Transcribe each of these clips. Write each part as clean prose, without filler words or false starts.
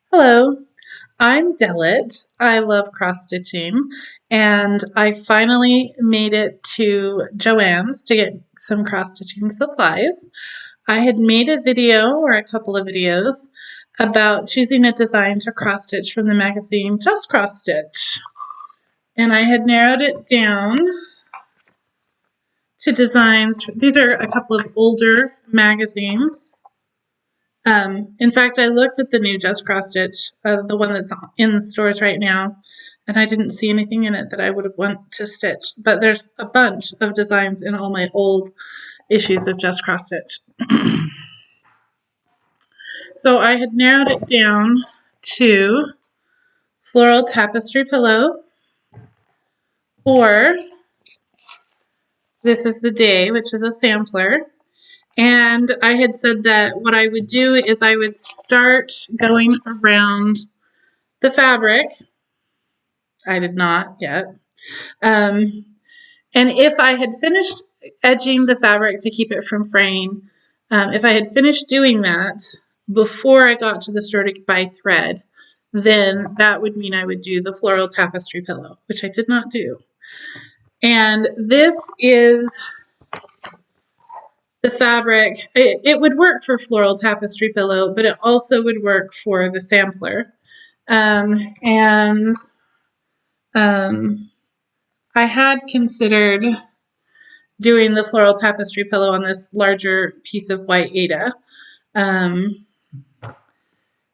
Hello, I'm Delit. I love cross stitching, and I finally made it to Joann's to get some cross stitching supplies. I had made a video or a couple of videos about choosing a design to cross stitch from the magazine Just Cross Stitch, and I had narrowed it down to designs. These are a couple of older magazines. In fact, I looked at the new Just Cross Stitch, the one that's in the stores right now, and I didn't see anything in it that I would have want to stitch. But there's a bunch of designs in all my old issues of Just Cross Stitch. So I had narrowed it down to floral tapestry pillow, or This Is the Day, which is a sampler. And I had said that what I would do is I would start going around the fabric. I did not yet. And if I had finished edging the fabric to keep it from fraying, if I had finished doing that before I got to the store to buy thread, then that would mean I would do the floral tapestry pillow, which I did not do. And this is the fabric. It would work for floral tapestry pillow, but it also would work for the sampler. I had considered doing the floral tapestry pillow on this larger piece of white Aida.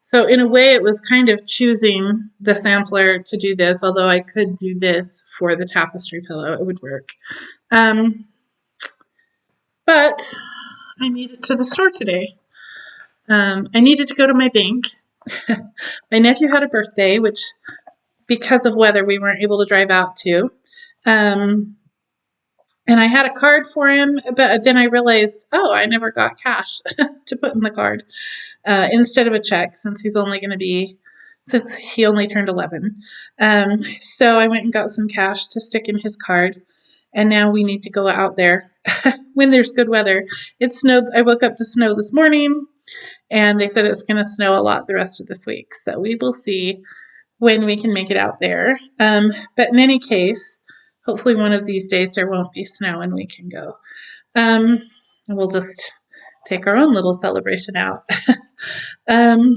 So in a way, it was kind of choosing the sampler to do this, although I could do this for the tapestry pillow. It would work. But I made it to the store today. I needed to go to my bank. My nephew had a birthday, which because of weather, we weren't able to drive out to. And I had a card for him, but then I realized, oh, I never got cash to put in the card instead of a check, since he only turned 11. So I went and got some cash to stick in his card, and now we need to go out there when there's good weather. It snowed. I woke up to snow this morning, and they said it's going to snow a lot the rest of this week. So we will see when we can make it out there. But in any case, hopefully one of these days there won't be snow and we can go. And we'll just take our own little celebration out. So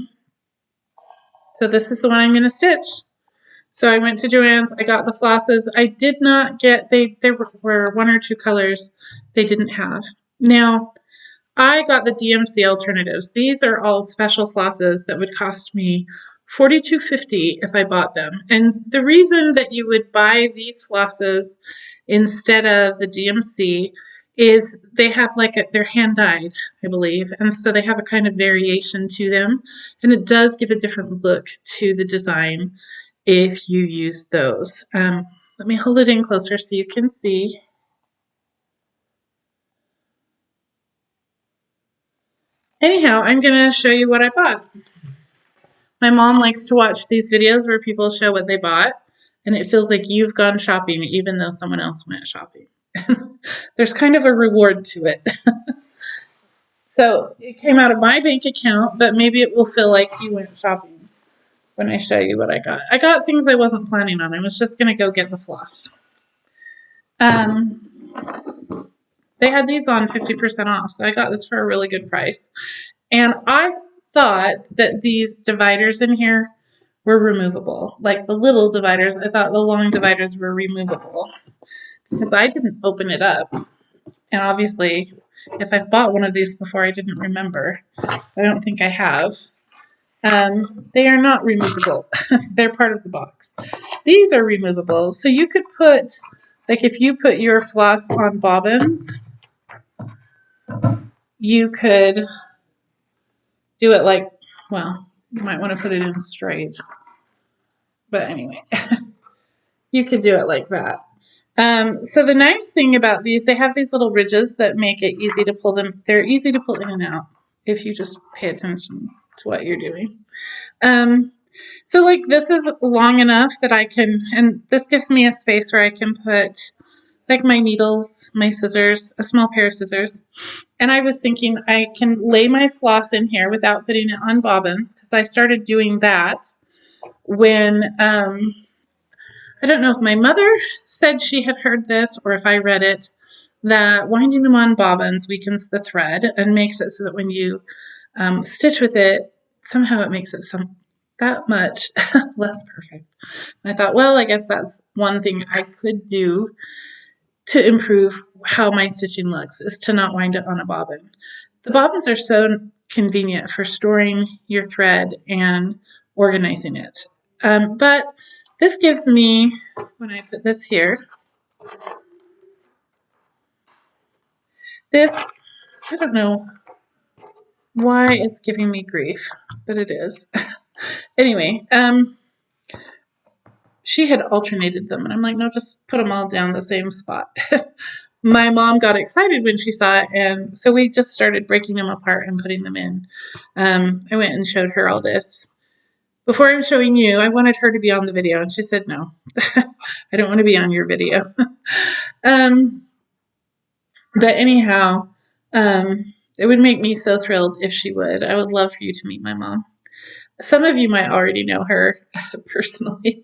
this is the one I'm going to stitch. So I went to Joann's. I got the flosses. I did not get, there were one or two colors they didn't have. Now, I got the DMC alternatives. These are all special flosses that would cost me $42.50 if I bought them. And the reason that you would buy these flosses instead of the DMC is they have they're hand dyed, I believe. And so they have a kind of variation to them. And it does give a different look to the design if you use those. Let me hold it in closer so you can see. Anyhow, I'm going to show you what I bought. My mom likes to watch these videos where people show what they bought, and it feels like you've gone shopping even though someone else went shopping. There's kind of a reward to it. So it came out of my bank account, but maybe it will feel like you went shopping when I show you what I got. I got things I wasn't planning on. I was just going to go get the floss. They had these on 50% off, so I got this for a really good price. And I thought that these dividers in here were removable. Like the little dividers, I thought the long dividers were removable because I didn't open it up. And obviously, if I've bought one of these before, I didn't remember. I don't think I have. They are not removable. They're part of the box. These are removable. So you could put, if you put your floss on bobbins, you could do it well, you might want to put it in straight. But anyway, you could do it like that. So the nice thing about these, they have these little ridges that make it easy to pull them. They're easy to pull in and out if you just pay attention to what you're doing. So this is long enough that I can, and this gives me a space where I can put like my needles, my scissors, a small pair of scissors. And I was thinking I can lay my floss in here without putting it on bobbins, because I started doing that when, I don't know if my mother said she had heard this or if I read it, that winding them on bobbins weakens the thread and makes it so that when you stitch with it, somehow it makes it that much less perfect. And I thought, well, I guess that's one thing I could do to improve how my stitching looks, is to not wind it on a bobbin. The bobbins are so convenient for storing your thread and organizing it. But this gives me, when I put this here, this, I don't know why it's giving me grief, but it is. Anyway, she had alternated them, and I'm like, no, just put them all down the same spot. My mom got excited when she saw it, and so we just started breaking them apart and putting them in. I went and showed her all this. Before I'm showing you, I wanted her to be on the video, and she said, no, I don't want to be on your video. But anyhow, it would make me so thrilled if she would. I would love for you to meet my mom. Some of you might already know her personally,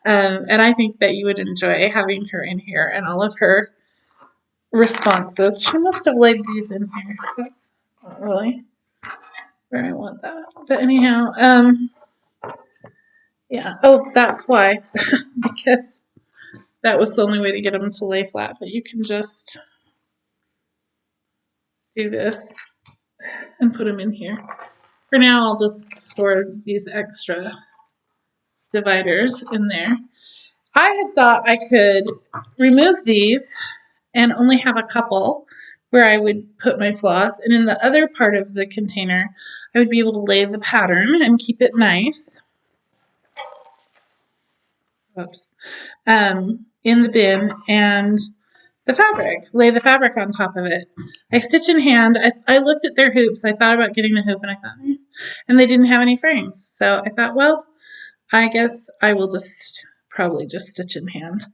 and I think that you would enjoy having her in here and all of her responses. She must have laid these in here. That's not really where I want that. But anyhow, yeah. Oh, that's why. Because that was the only way to get them to lay flat. But you can just do this and put them in here. For now, I'll just store these extra dividers in there. I had thought I could remove these and only have a couple where I would put my floss, and in the other part of the container I would be able to lay the pattern and keep it nice. Oops. In the bin, and the fabric, lay the fabric on top of it. I stitch in hand. I looked at their hoops. I thought about getting a hoop, and I thought, and they didn't have any frames. So I thought, well, I guess I will probably just stitch in hand.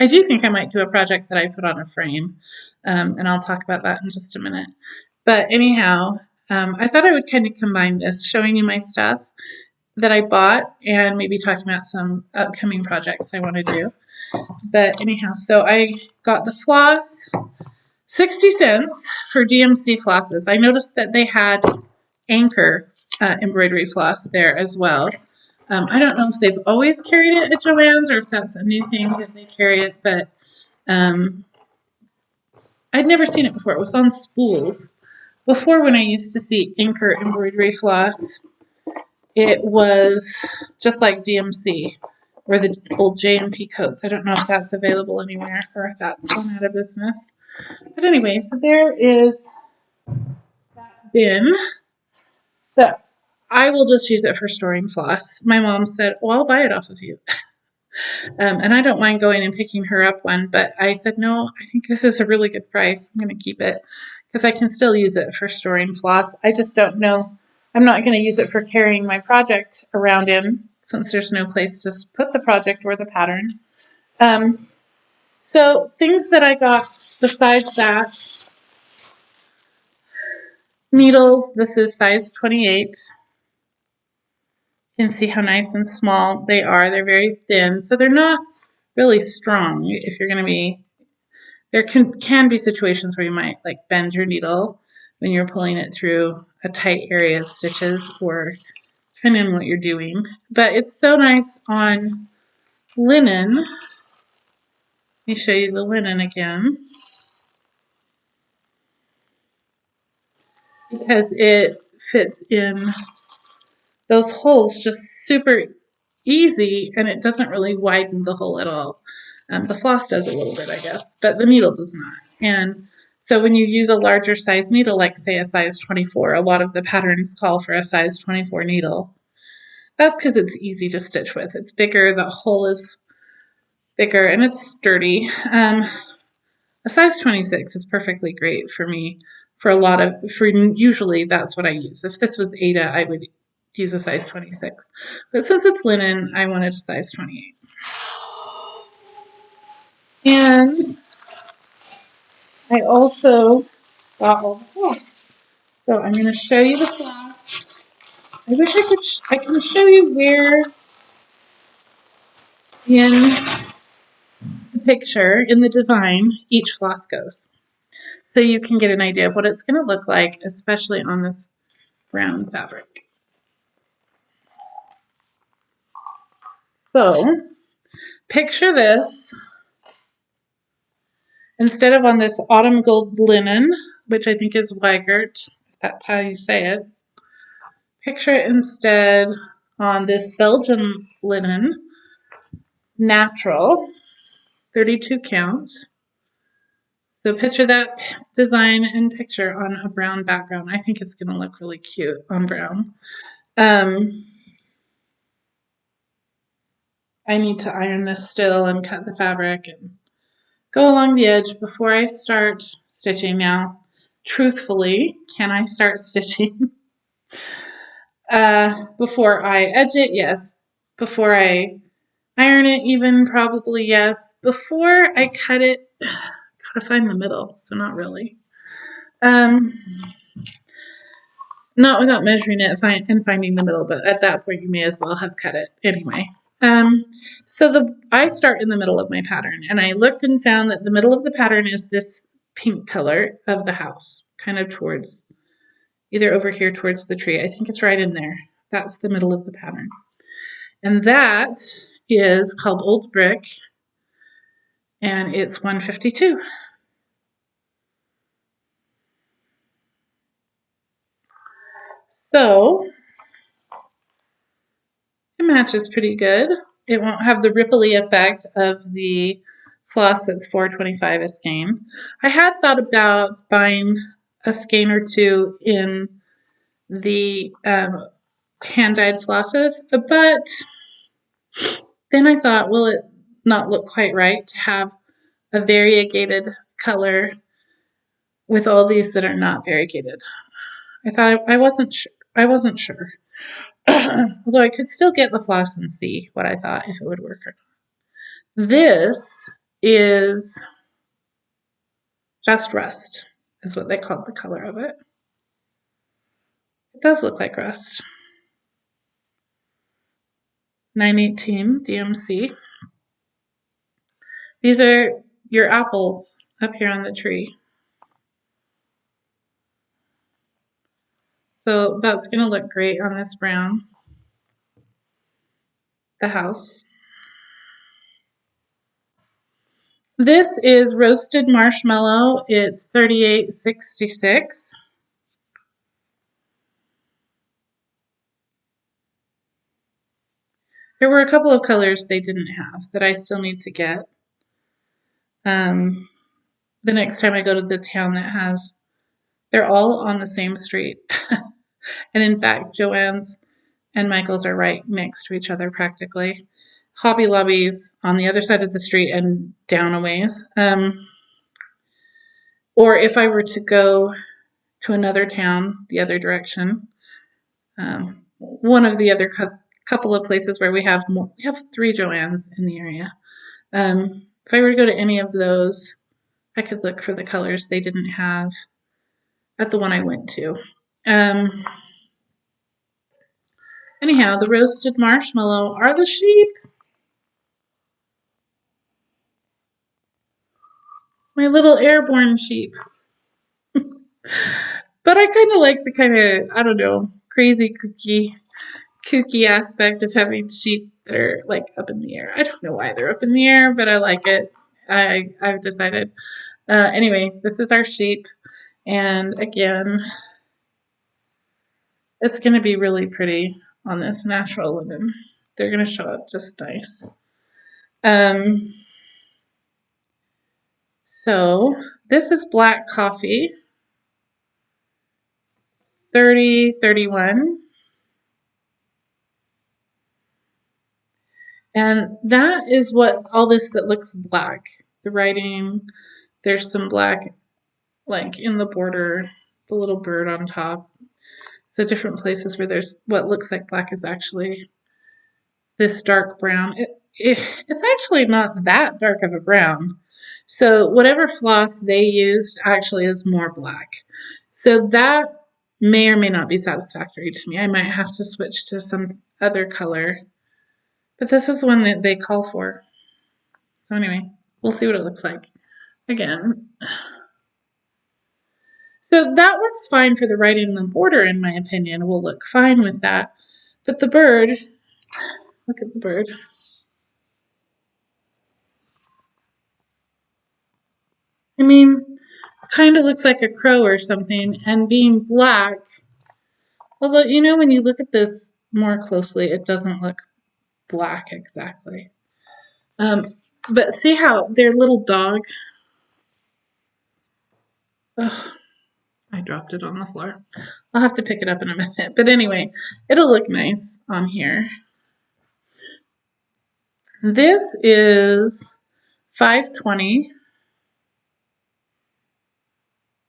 I do think I might do a project that I put on a frame, and I'll talk about that in just a minute. But anyhow, I thought I would kind of combine this, showing you my stuff that I bought and maybe talking about some upcoming projects I want to do. But anyhow, so I got the floss, 60 cents for DMC flosses. I noticed that they had Anchor embroidery floss there as well. I don't know if they've always carried it at Joann's or if that's a new thing that they carry it, but I'd never seen it before. It was on spools. Before, when I used to see Anchor embroidery floss, it was just like DMC or the old J&P coats. I don't know if that's available anywhere or if that's gone out of business. But anyway, so there is that bin that I will just use it for storing floss. My mom said, well, I'll buy it off of you. And I don't mind going and picking her up one, but I said, no, I think this is a really good price. I'm going to keep it because I can still use it for storing floss. I just don't know. I'm not going to use it for carrying my project around in, since there's no place to put the project or the pattern. So things that I got besides that, needles. This is size 28. You can see how nice and small they are. They're very thin, so they're not really strong. If you're going to be, there can be situations where you might like bend your needle when you're pulling it through a tight area of stitches, or depending on what you're doing. But it's so nice on linen. Let me show you the linen again, because it fits in those holes just super easy, and it doesn't really widen the hole at all. The floss does a little bit, I guess, but the needle does not. And so when you use a larger size needle, like say a size 24, a lot of the patterns call for a size 24 needle. That's because it's easy to stitch with. It's bigger, the hole is bigger, and it's sturdy. A size 26 is perfectly great for me. Usually that's what I use. If this was Ada, I would use a size 26. But since it's linen, I wanted a size 28. And I also got all the floss. So I'm going to show you the floss. I wish I can show you where in the picture, in the design, each floss goes. So you can get an idea of what it's going to look like, especially on this brown fabric. So picture this. Instead of on this autumn gold linen, which I think is Weigert, if that's how you say it, picture it instead on this Belgian linen, natural, 32 count. So picture that design and picture on a brown background. I think it's going to look really cute on brown. I need to iron this still and cut the fabric and go along the edge before I start stitching now. Truthfully, can I start stitching? Before I edge it, yes. Before I iron it, even probably yes. Before I cut it, gotta find the middle, so not really. Not without measuring it and finding the middle, but at that point you may as well have cut it anyway. So I start in the middle of my pattern, and I looked and found that the middle of the pattern is this pink color of the house, kind of towards, either over here towards the tree. I think it's right in there. That's the middle of the pattern. And that is called Old Brick, and it's 152. So it matches pretty good. It won't have the ripply effect of the floss that's 425 a skein. I had thought about buying a skein or two in the hand-dyed flosses, but then I thought, will it not look quite right to have a variegated color with all these that are not variegated? I thought I wasn't sure. Although I could still get the floss and see what I thought if it would work or not. This is just rust, is what they called the color of it. It does look like rust. 918 DMC. These are your apples up here on the tree. So that's going to look great on this brown. The house. This is roasted marshmallow. It's 38.66. There were a couple of colors they didn't have that I still need to get. The next time I go to the town that has, they're all on the same street. And in fact, Joann's and Michael's are right next to each other practically. Hobby Lobby's on the other side of the street and down a ways. Or if I were to go to another town the other direction, one of the other couple of places where we have 3 Joann's in the area. If I were to go to any of those, I could look for the colors they didn't have at the one I went to. Anyhow, the roasted marshmallow are the sheep. My little airborne sheep. But I kind of like the kind of, I don't know, crazy kooky aspect of having sheep that are like up in the air. I don't know why they're up in the air, but I like it. I've decided. Anyway, this is our sheep. And again, it's going to be really pretty on this natural linen. They're going to show up just nice. So this is black coffee, 30.31. And that is what all this that looks black. The writing, there's some black like in the border, the little bird on top. So different places where there's what looks like black is actually this dark brown. It's actually not that dark of a brown. So whatever floss they used actually is more black. So that may or may not be satisfactory to me. I might have to switch to some other color. But this is the one that they call for. So anyway, we'll see what it looks like. Again, so that works fine for the writing and the border, in my opinion. Will look fine with that. But the bird, look at the bird. I mean, kind of looks like a crow or something, and being black, although, you know, when you look at this more closely, it doesn't look black exactly. But see how their little dog, oh, I dropped it on the floor. I'll have to pick it up in a minute. But anyway, it'll look nice on here. This is 520,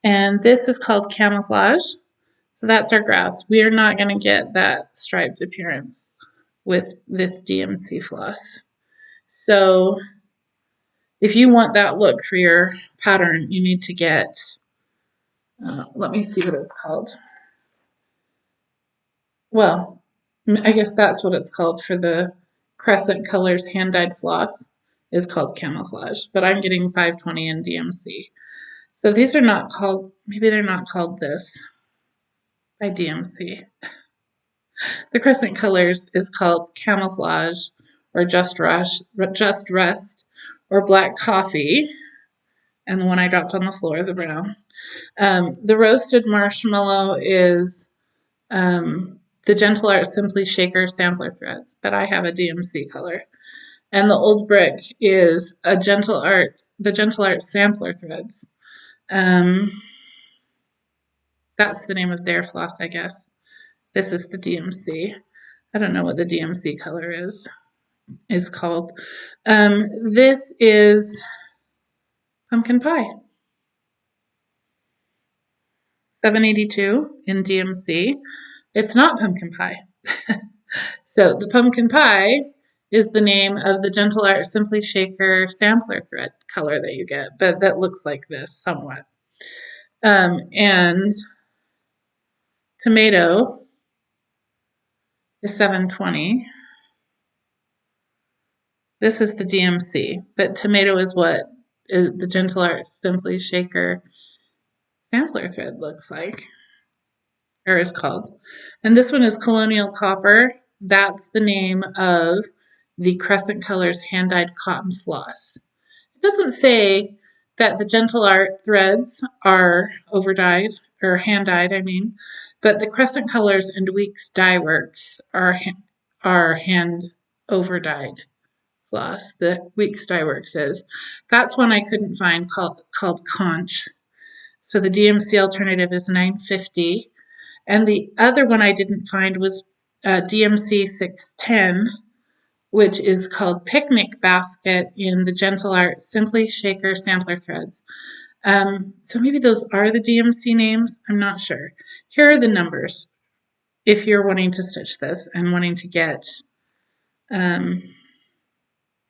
and this is called camouflage. So that's our grass. We are not going to get that striped appearance with this DMC floss. So if you want that look for your pattern, you need to get, let me see what it's called. Well, I guess that's what it's called for the Crescent Colors hand-dyed floss, is called camouflage. But I'm getting 520 in DMC. So these are not called, maybe they're not called this by DMC. The Crescent Colors is called camouflage or just rest or black coffee. And the one I dropped on the floor, the brown. The roasted marshmallow is the Gentle Art Simply Shaker Sampler Threads, but I have a DMC color. And the old brick is the Gentle Art Sampler Threads. That's the name of their floss, I guess. This is the DMC. I don't know what the DMC color is called. This is pumpkin pie. 782 in DMC. It's not pumpkin pie. So the pumpkin pie is the name of the Gentle Art Simply Shaker sampler thread color that you get, but that looks like this somewhat. And tomato is 720. This is the DMC, but tomato is what the Gentle Art Simply Shaker sampler thread looks like, or is called. And this one is Colonial Copper. That's the name of the Crescent Colors hand-dyed cotton floss. It doesn't say that the Gentle Art threads are overdyed, or hand-dyed, I mean, but the Crescent Colors and Weeks Dye Works are hand overdyed floss. The Weeks Dye Works is. That's one I couldn't find called Conch. So the DMC alternative is 950. And the other one I didn't find was DMC 610, which is called Picnic Basket in the Gentle Art Simply Shaker Sampler Threads. So maybe those are the DMC names. I'm not sure. Here are the numbers if you're wanting to stitch this and wanting to get, I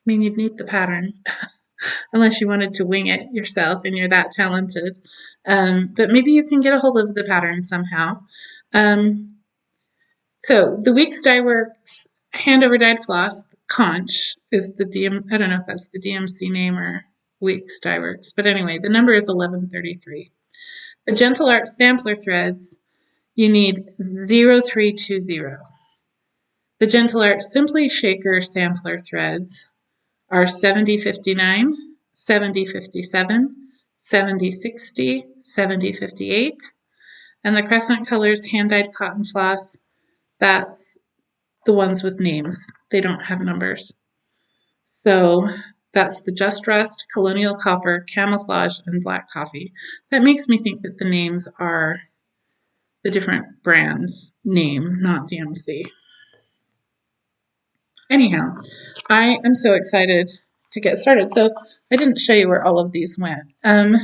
mean, you'd need the pattern unless you wanted to wing it yourself and you're that talented. But maybe you can get a hold of the pattern somehow. So the Weeks Dye Works hand over dyed floss, Conch, is the I don't know if that's the DMC name or Weeks Dye Works, but anyway, the number is 1133. The Gentle Art Sampler Threads, you need 0320. The Gentle Art Simply Shaker Sampler Threads are 7059, 7057, 7060, 7058, and the Crescent Colors hand-dyed cotton floss, that's the ones with names. They don't have numbers. So that's the Just Rust, Colonial Copper, Camouflage, and Black Coffee. That makes me think that the names are the different brands' name, not DMC. Anyhow, I am so excited to get started. So I didn't show you where all of these went. The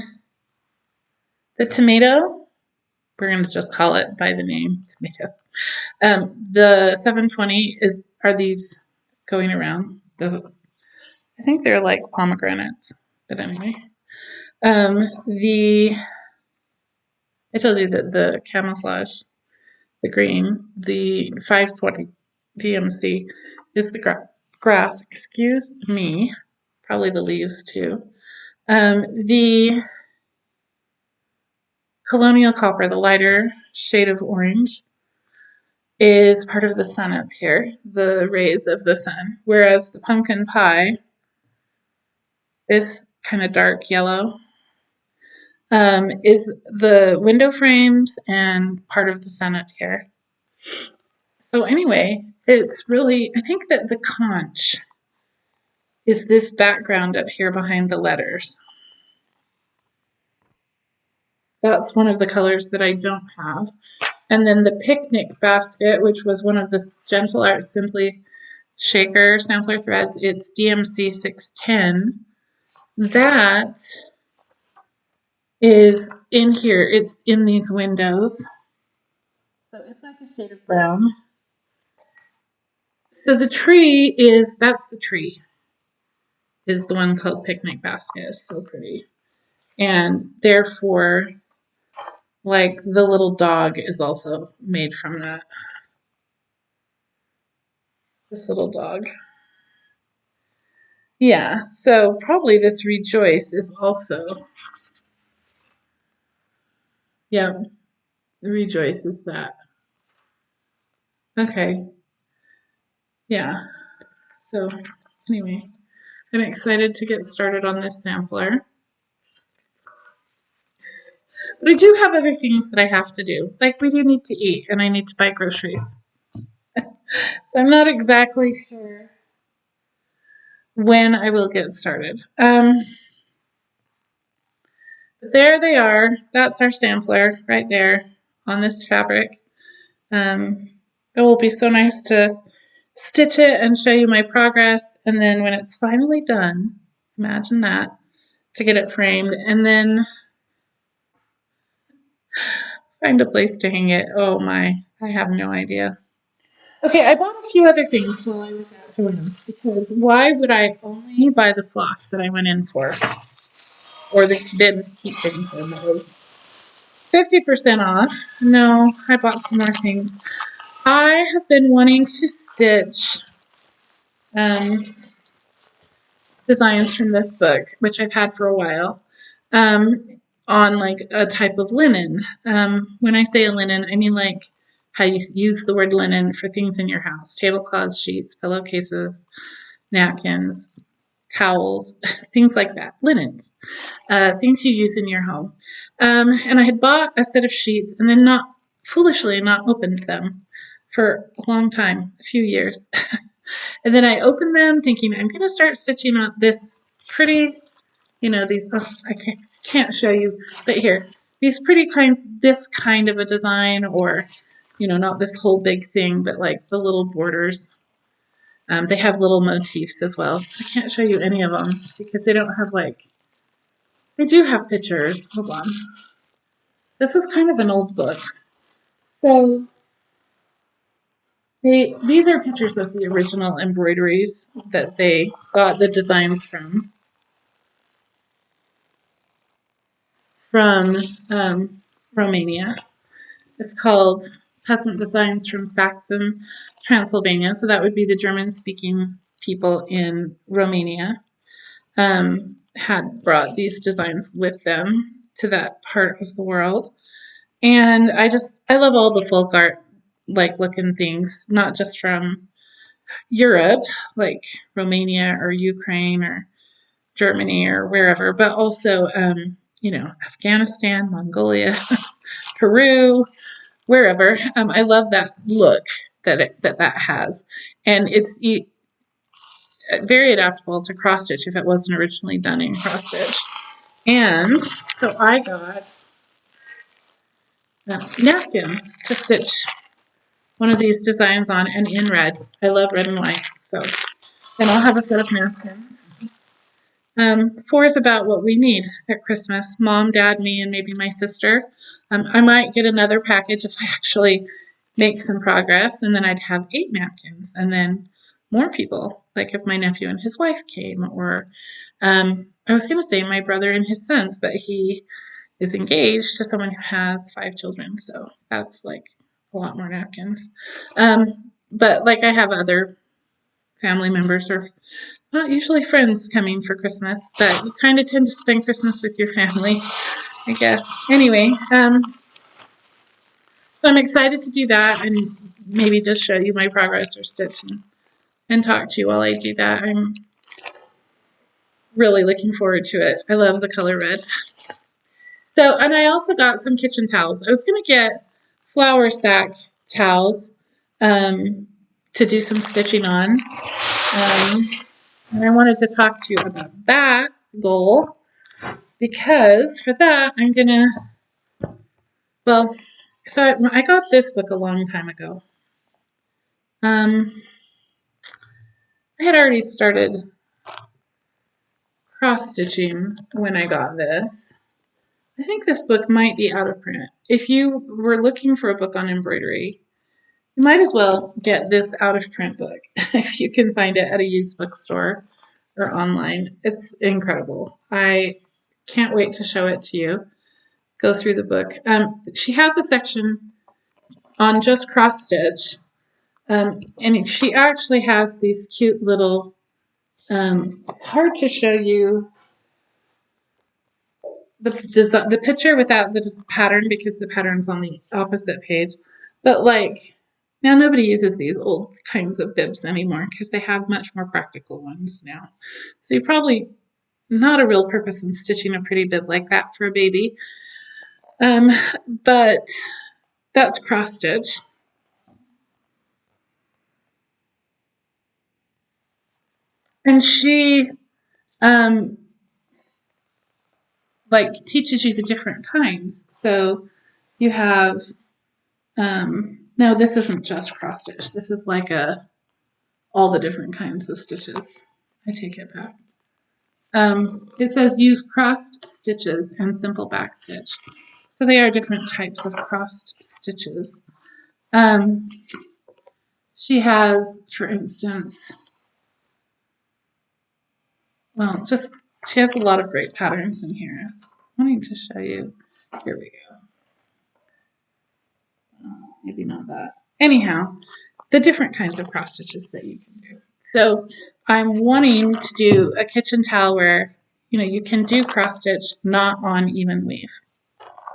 tomato, we're going to just call it by the name tomato. The 720 are these going around. I think they're like pomegranates, but anyway. The I told you that the camouflage, the green, the 520 DMC is the grass. Excuse me. Probably the leaves too. The colonial copper, the lighter shade of orange, is part of the sun up here, the rays of the sun. Whereas the pumpkin pie, this kind of dark yellow, is the window frames and part of the sun up here. So anyway, it's really, I think that the conch is this background up here behind the letters. That's one of the colors that I don't have. And then the picnic basket, which was one of the Gentle Art Simply Shaker sampler threads, it's DMC 610. That is in here. It's in these windows. So it's like a shade of brown. So the tree is, that's the tree, is the one called Picnic Basket. It's so pretty. And therefore, like the little dog is also made from that. This little dog. Yeah, so probably this Rejoice is also, yeah, Rejoice is that. Okay, yeah. So anyway, I'm excited to get started on this sampler. But I do have other things that I have to do. Like we do need to eat and I need to buy groceries. So I'm not exactly sure when I will get started. But there they are. That's our sampler right there on this fabric. It will be so nice to stitch it and show you my progress. And then when it's finally done, imagine that, to get it framed and then find a place to hang it. Oh my, I have no idea. Okay, I bought a few other things while I was at Joann's because why would I only buy the floss that I went in for? Or the bin keep things in that was 50% off. No, I bought some more things. I have been wanting to stitch um, designs from this book, which I've had for a while, on like a type of linen. When I say a linen, I mean like how you use the word linen for things in your house: tablecloths, sheets, pillowcases, napkins, towels, things like that. Linens, things you use in your home. And I had bought a set of sheets and then not foolishly not opened them for a long time, a few years. And then I opened them thinking I'm going to start stitching on this pretty, these, oh, I can't show you, but here, these pretty kinds, this kind of a design, or, not this whole big thing, but like the little borders. They have little motifs as well. I can't show you any of them because they don't have they do have pictures. Hold on. This is kind of an old book. So these are pictures of the original embroideries that they got the designs from Romania. It's called Peasant Designs from Saxon, Transylvania. So that would be the German-speaking people in Romania had brought these designs with them to that part of the world. And I love all the folk art looking things, not just from Europe, like Romania or Ukraine or Germany or wherever, but also, Afghanistan, Mongolia, Peru, wherever. I love that look that has, and it's very adaptable to cross stitch if it wasn't originally done in cross stitch. And so I got napkins to stitch one of these designs on, and in red. I love red and white, so then I'll have a set of napkins. 4 is about what we need at Christmas. Mom, Dad, me, and maybe my sister. I might get another package if I actually make some progress, and then I'd have 8 napkins, and then more people, like if my nephew and his wife came, or I was going to say my brother and his sons, but he is engaged to someone who has 5 children, so that's like a lot more napkins. Um, but like I have other family members or not usually friends coming for Christmas, but you kind of tend to spend Christmas with your family, I guess. Anyway, so I'm excited to do that and maybe just show you my progress or stitch and talk to you while I do that. I'm really looking forward to it. I love the color red. So, and I also got some kitchen towels. I was going to get flour sack towels to do some stitching on. And I wanted to talk to you about that goal because for that I'm going to, well, so I got this book a long time ago. I had already started cross stitching when I got this. I think this book might be out of print. If you were looking for a book on embroidery, you might as well get this out of print book if you can find it at a used bookstore or online. It's incredible. I can't wait to show it to you. Go through the book. She has a section on just cross stitch, and she actually has these cute little. It's hard to show you the picture without the pattern because the pattern's on the opposite page. But like now nobody uses these old kinds of bibs anymore because they have much more practical ones now. So you probably not a real purpose in stitching a pretty bib like that for a baby. But that's cross stitch. And she like teaches you the different kinds. So you have no, this isn't just cross stitch. This is like all the different kinds of stitches. I take it back. It says use crossed stitches and simple back stitch. So they are different types of crossed stitches. She has, for instance, well, just she has a lot of great patterns in here. I was wanting to show you. Here we go. Maybe not that. Anyhow, the different kinds of cross stitches that you can do. So I'm wanting to do a kitchen towel where you can do cross stitch not on even weave,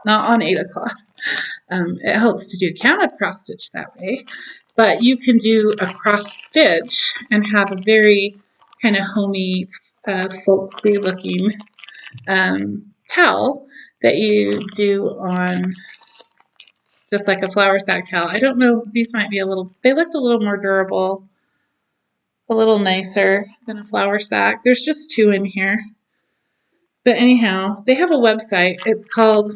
not on 8 o'clock. It helps to do counted cross stitch that way, but you can do a cross stitch and have a very kind of homey, folksy looking towel that you do on just like a flour sack towel. I don't know, these might be they looked a little more durable, a little nicer than a flour sack. There's just 2 in here. But anyhow, they have a website. It's called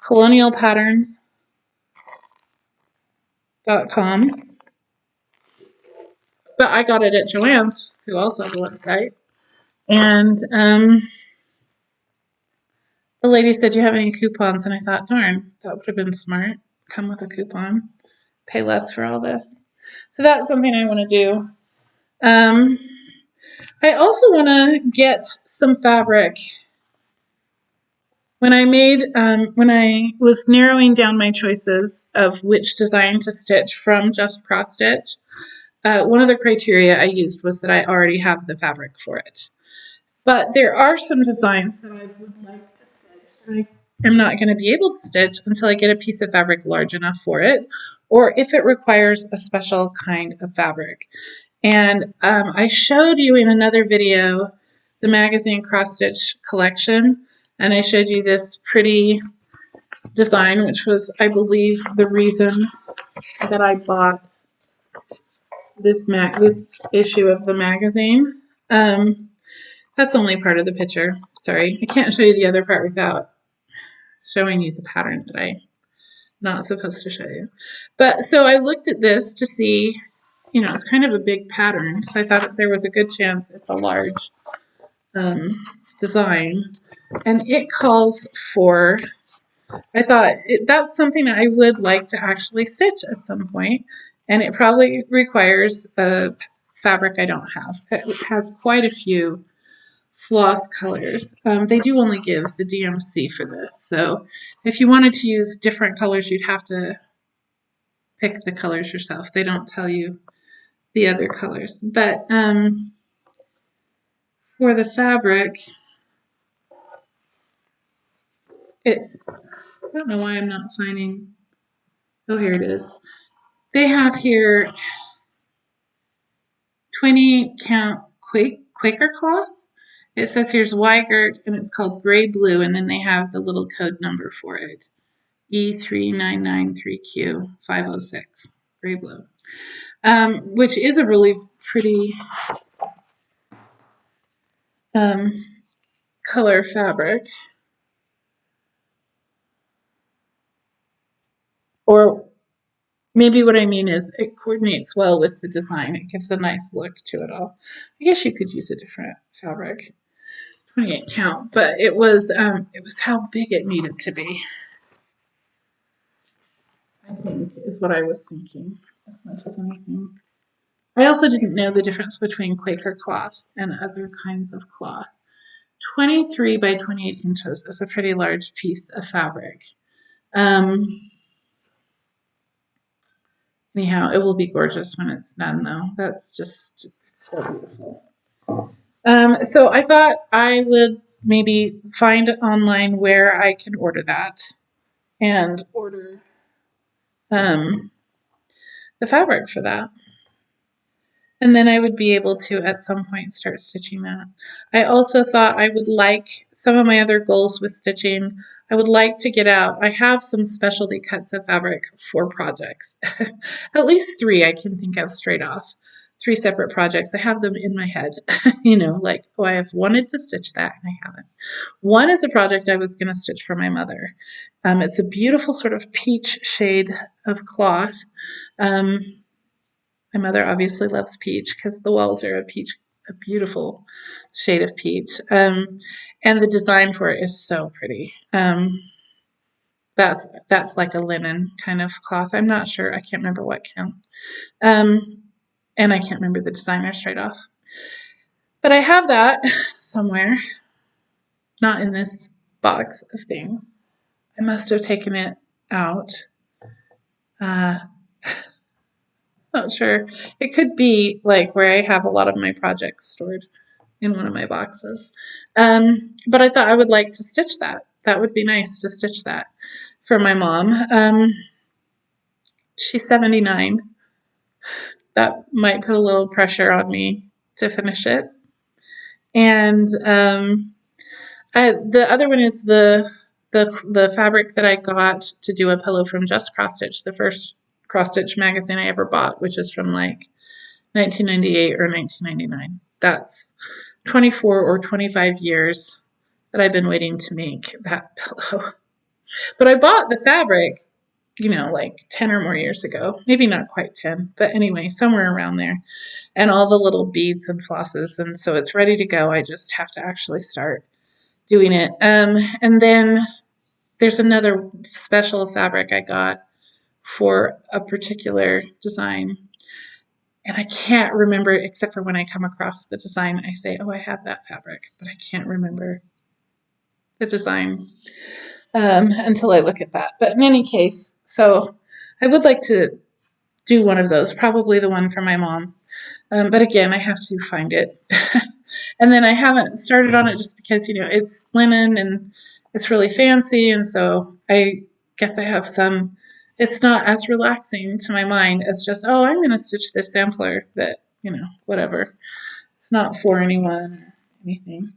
colonialpatterns.com. But I got it at Joann's, who also has a website. And the lady said, do you have any coupons? And I thought, darn, that would have been smart. Come with a coupon. Pay less for all this. So that's something I want to do. I also want to get some fabric. When I was narrowing down my choices of which design to stitch from just cross stitch, one of the criteria I used was that I already have the fabric for it. But there are some designs that I would like to stitch. I am not going to be able to stitch until I get a piece of fabric large enough for it, or if it requires a special kind of fabric. And I showed you in another video the magazine cross stitch collection, and I showed you this pretty design, which was, I believe, the reason that I bought this issue of the magazine. That's only part of the picture. Sorry, I can't show you the other part without showing you the pattern that I'm not supposed to show you. But so I looked at this to see, it's kind of a big pattern, so I thought there was a good chance it's a large design. And it calls for, I thought that's something I would like to actually stitch at some point, and it probably requires a fabric I don't have. It has quite a few Floss colors. They do only give the DMC for this, so if you wanted to use different colors, you'd have to pick the colors yourself. They don't tell you the other colors. But for the fabric, it's, I don't know why I'm not finding, oh, here it is. They have here 20 count Quaker cloth. It says here's Weigert, and it's called gray blue, and then they have the little code number for it. E3993Q506, gray blue, which is a really pretty color fabric. Or maybe what I mean is it coordinates well with the design. It gives a nice look to it all. I guess you could use a different fabric, 28 count, but it was how big it needed to be, I think, is what I was thinking as much as anything. I also didn't know the difference between Quaker cloth and other kinds of cloth. 23 by 28 inches is a pretty large piece of fabric. Anyhow, it will be gorgeous when it's done, though. That's just so beautiful. So I thought I would maybe find online where I can order that and order the fabric for that. And then I would be able to, at some point, start stitching that. I also thought I would like some of my other goals with stitching. I would like to get out. I have some specialty cuts of fabric for projects. At least 3 I can think of straight off. 3 separate projects. I have them in my head. Like, oh, I have wanted to stitch that and I haven't. One is a project I was going to stitch for my mother. It's a beautiful sort of peach shade of cloth. My mother obviously loves peach because the walls are a beautiful shade of peach. And the design for it is so pretty. That's like a linen kind of cloth. I'm not sure. I can't remember what count. And I can't remember the designer straight off. But I have that somewhere. Not in this box of things. I must have taken it out. Not sure. It could be like where I have a lot of my projects stored in one of my boxes. But I thought I would like to stitch that. That would be nice to stitch that for my mom. She's 79. That might put a little pressure on me to finish it. And the other one is the fabric that I got to do a pillow from Just Cross Stitch, the first cross stitch magazine I ever bought, which is from like 1998 or 1999. That's 24 or 25 years that I've been waiting to make that pillow. But I bought the fabric, like 10 or more years ago. Maybe not quite 10, but anyway, somewhere around there. And all the little beads and flosses, and so it's ready to go. I just have to actually start doing it. And then there's another special fabric I got for a particular design. And I can't remember, except for when I come across the design, I say, oh, I have that fabric, but I can't remember the design until I look at that. But in any case, so I would like to do one of those, probably the one for my mom. But again, I have to find it. And then I haven't started on it just because, it's linen and it's really fancy. And so I guess I have it's not as relaxing to my mind as just, oh, I'm going to stitch this sampler that, whatever. It's not for anyone or anything.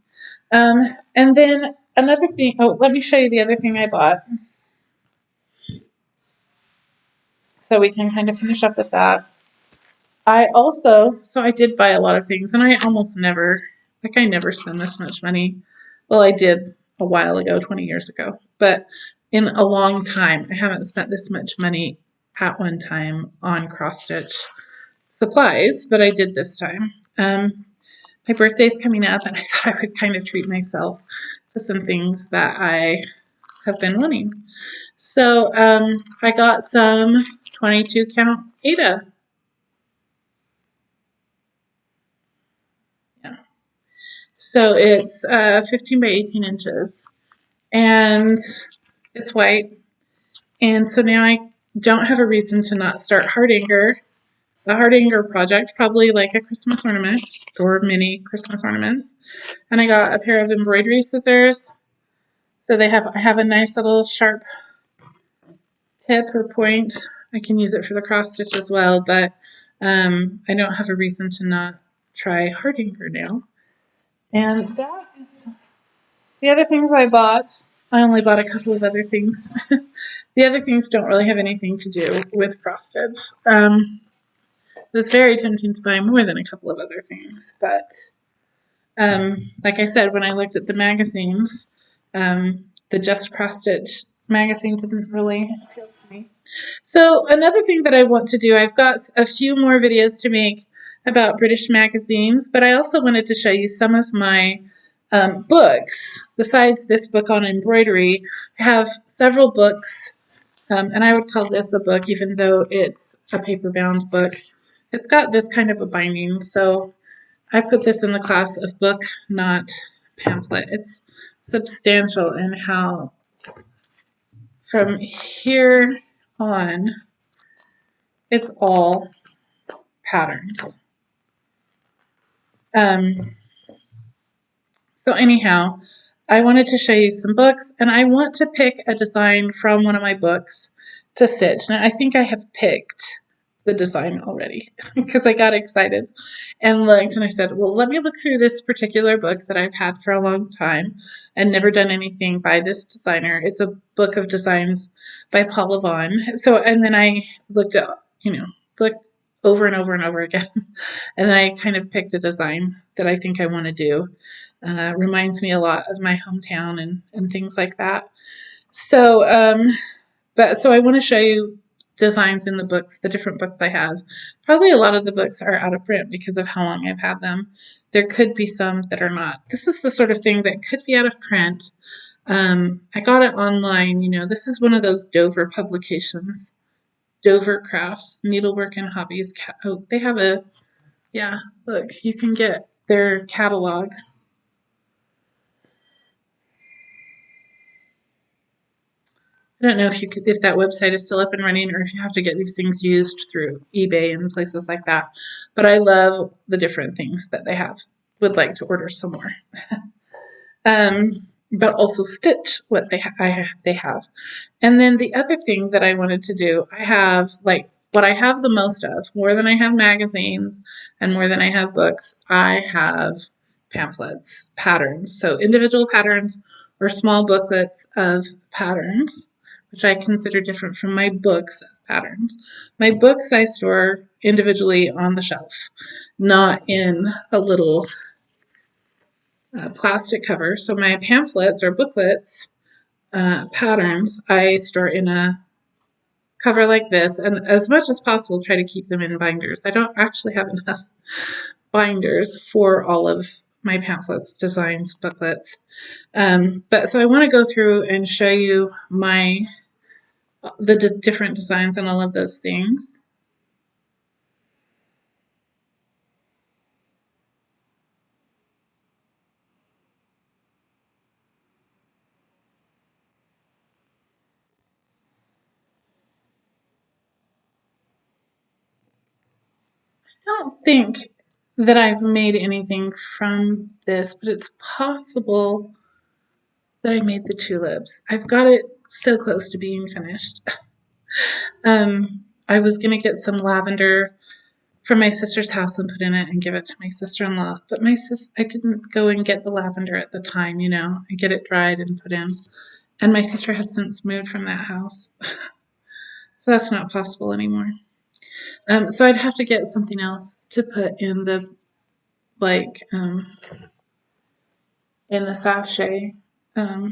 And then another thing, let me show you the other thing I bought. So we can kind of finish up with that. I did buy a lot of things, and I almost never, I never spend this much money. Well, I did a while ago, 20 years ago, but in a long time, I haven't spent this much money at one time on cross-stitch supplies, but I did this time. My birthday's coming up, and I thought I would kind of treat myself to some things that I have been wanting. So I got some 22 count Aida. So it's 15 by 18 inches, and it's white. And so now I don't have a reason to not start a Hardanger project, probably like a Christmas ornament or mini Christmas ornaments. And I got a pair of embroidery scissors. So I have a nice little sharp tip or point. I can use it for the cross stitch as well, but I don't have a reason to not try Hardanger now. And that is the other things I bought. I only bought a couple of other things. The other things don't really have anything to do with cross stitch. It was very tempting to buy more than a couple of other things, but like I said, when I looked at the magazines, the Just Cross Stitch magazine didn't really appeal to me. So another thing that I want to do, I've got a few more videos to make about British magazines, but I also wanted to show you some of my books. Besides this book on embroidery, I have several books, and I would call this a book, even though it's a paper-bound book. It's got this kind of a binding, so I put this in the class of book, not pamphlet. It's substantial in how from here on, it's all patterns. So anyhow, I wanted to show you some books, and I want to pick a design from one of my books to stitch. Now, I think I have picked the design already because I got excited and looked, and I said, well, let me look through this particular book that I've had for a long time and never done anything by this designer. It's a book of designs by Paula Vaughn. So, and then I looked at, looked over and over and over again, and then I kind of picked a design that I think I want to do. Reminds me a lot of my hometown and things like that. So, so I want to show you designs in the books, the different books I have. Probably a lot of the books are out of print because of how long I've had them. There could be some that are not. This is the sort of thing that could be out of print. I got it online. This is one of those Dover publications. Dover Crafts, Needlework and Hobbies. Oh, they have yeah, look, you can get their catalog. I don't know if that website is still up and running or if you have to get these things used through eBay and places like that. But I love the different things that they have. Would like to order some more. But also stitch what they have. And then the other thing that I wanted to do, I have like what I have the most of, more than I have magazines and more than I have books, I have pamphlets, patterns. So individual patterns or small booklets of patterns, which I consider different from my books of patterns. My books I store individually on the shelf, not in a little plastic cover. So my pamphlets or booklets, patterns, I store in a cover like this, and as much as possible try to keep them in binders. I don't actually have enough binders for all of my pamphlets, designs, booklets. But so I want to go through and show you the different designs and all of those things. I don't think that I've made anything from this, but it's possible that I made the tulips. I've got it so close to being finished. I was going to get some lavender from my sister's house and put in it and give it to my sister-in-law, but I didn't go and get the lavender at the time, I get it dried and put in. And my sister has since moved from that house, so that's not possible anymore. So I'd have to get something else to put in the in the sachet for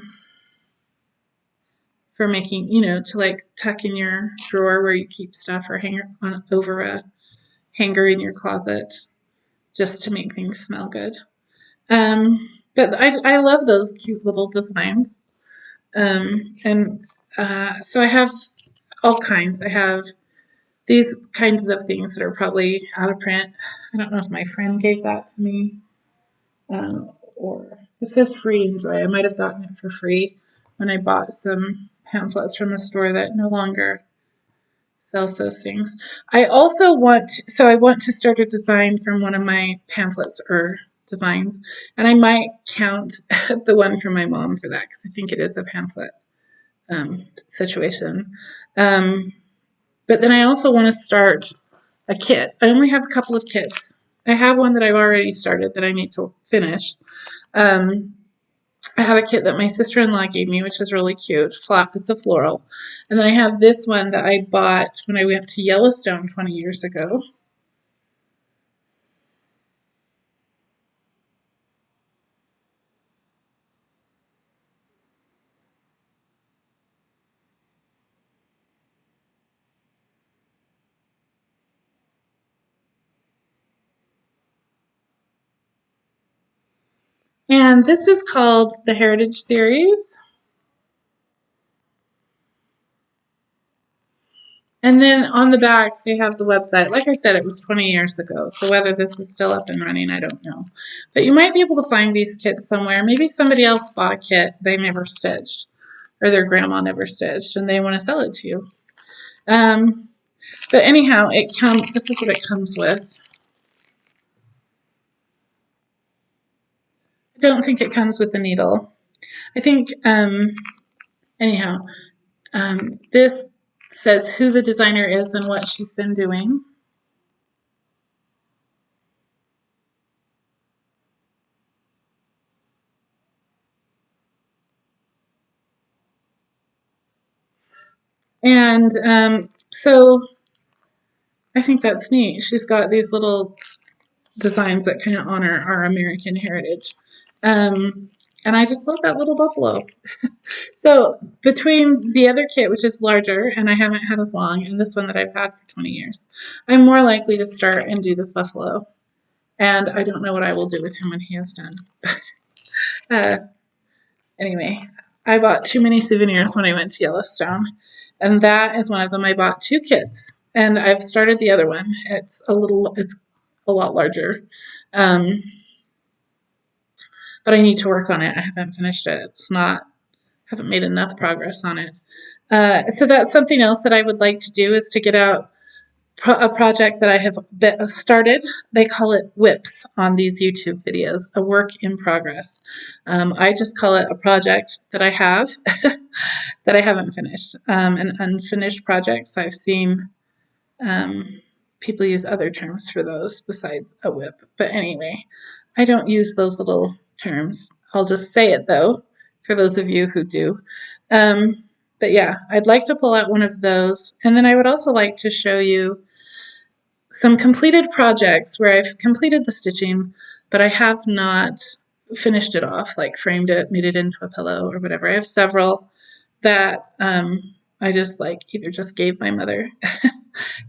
making, to like tuck in your drawer where you keep stuff or hang on over a hanger in your closet just to make things smell good. But I love those cute little designs. And so I have all kinds. I have these kinds of things that are probably out of print. I don't know if my friend gave that to me. or it says free enjoy. I might have gotten it for free when I bought some pamphlets from a store that no longer sells those things. I also I want to start a design from one of my pamphlets or designs, and I might count the one from my mom for that because I think it is a pamphlet situation. Um, but then I also want to start a kit. I only have a couple of kits. I have one that I've already started that I need to finish. Um, I have a kit that my sister-in-law gave me, which is really cute. It's a floral. And then I have this one that I bought when I went to Yellowstone 20 years ago. And this is called the Heritage Series. And then on the back, they have the website. Like I said, it was 20 years ago, so whether this is still up and running, I don't know. But you might be able to find these kits somewhere. Maybe somebody else bought a kit they never stitched, or their grandma never stitched, and they want to sell it to you. But anyhow, this is what it comes with. I don't think it comes with a needle. I think, anyhow, this says who the designer is and what she's been doing. And so I think that's neat. She's got these little designs that kind of honor our American heritage. And I just love that little buffalo. So between the other kit, which is larger and I haven't had as long, and this one that I've had for 20 years, I'm more likely to start and do this buffalo. And I don't know what I will do with him when he is done. uh, anyway, I bought too many souvenirs when I went to Yellowstone. And that is one of them. I bought two kits. And I've started the other one. It's a lot larger. Um, but I need to work on it. I haven't finished it. Haven't made enough progress on it. So that's something else that I would like to do is to get out a project that I have started. They call it WIPs on these YouTube videos, a work in progress. I just call it a project that I have that I haven't finished, an unfinished project. So I've seen people use other terms for those besides a WIP. But anyway, I don't use those little terms. I'll just say it though, for those of you who do. But yeah, I'd like to pull out one of those. And then I would also like to show you some completed projects where I've completed the stitching, but I have not finished it off, like framed it, made it into a pillow or whatever. I have several that I just either just gave my mother,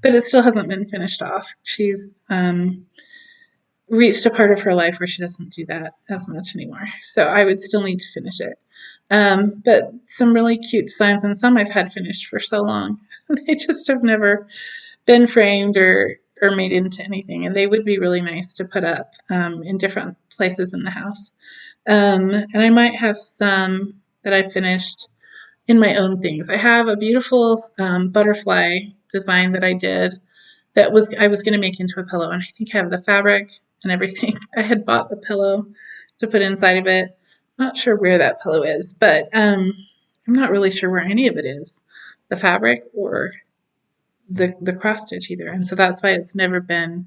but it still hasn't been finished off. She's reached a part of her life where she doesn't do that as much anymore. So I would still need to finish it. But some really cute designs, and some I've had finished for so long. They just have never been framed or made into anything, and they would be really nice to put up in different places in the house. And I might have some that I finished in my own things. I have a beautiful butterfly design that I did that I was going to make into a pillow, and I think I have the fabric and everything. I had bought the pillow to put inside of it. Not sure where that pillow is, but I'm not really sure where any of it is, the fabric or the cross stitch either. And so that's why it's never been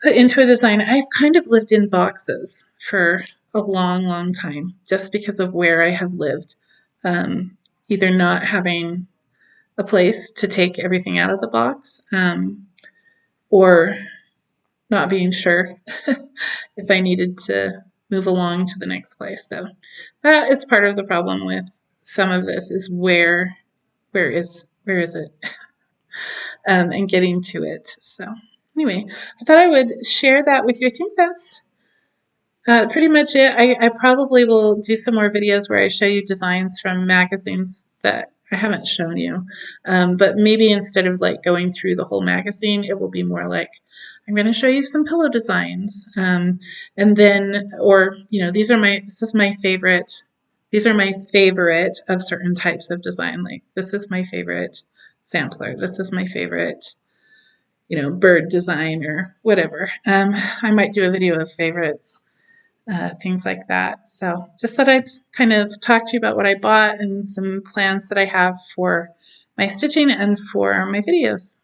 put into a design. I've kind of lived in boxes for a long, long time just because of where I have lived. Either not having a place to take everything out of the box or not being sure if I needed to move along to the next place. So that is part of the problem with some of this is where is it? And getting to it. So anyway, I thought I would share that with you. I think that's pretty much it. I probably will do some more videos where I show you designs from magazines that I haven't shown you. But maybe instead of like going through the whole magazine, it will be more like I'm going to show you some pillow designs. And then, or, this is my favorite. These are my favorite of certain types of design. Like this is my favorite sampler. This is my favorite, bird design or whatever. I might do a video of favorites, things like that. So just thought I'd kind of talk to you about what I bought and some plans that I have for my stitching and for my videos.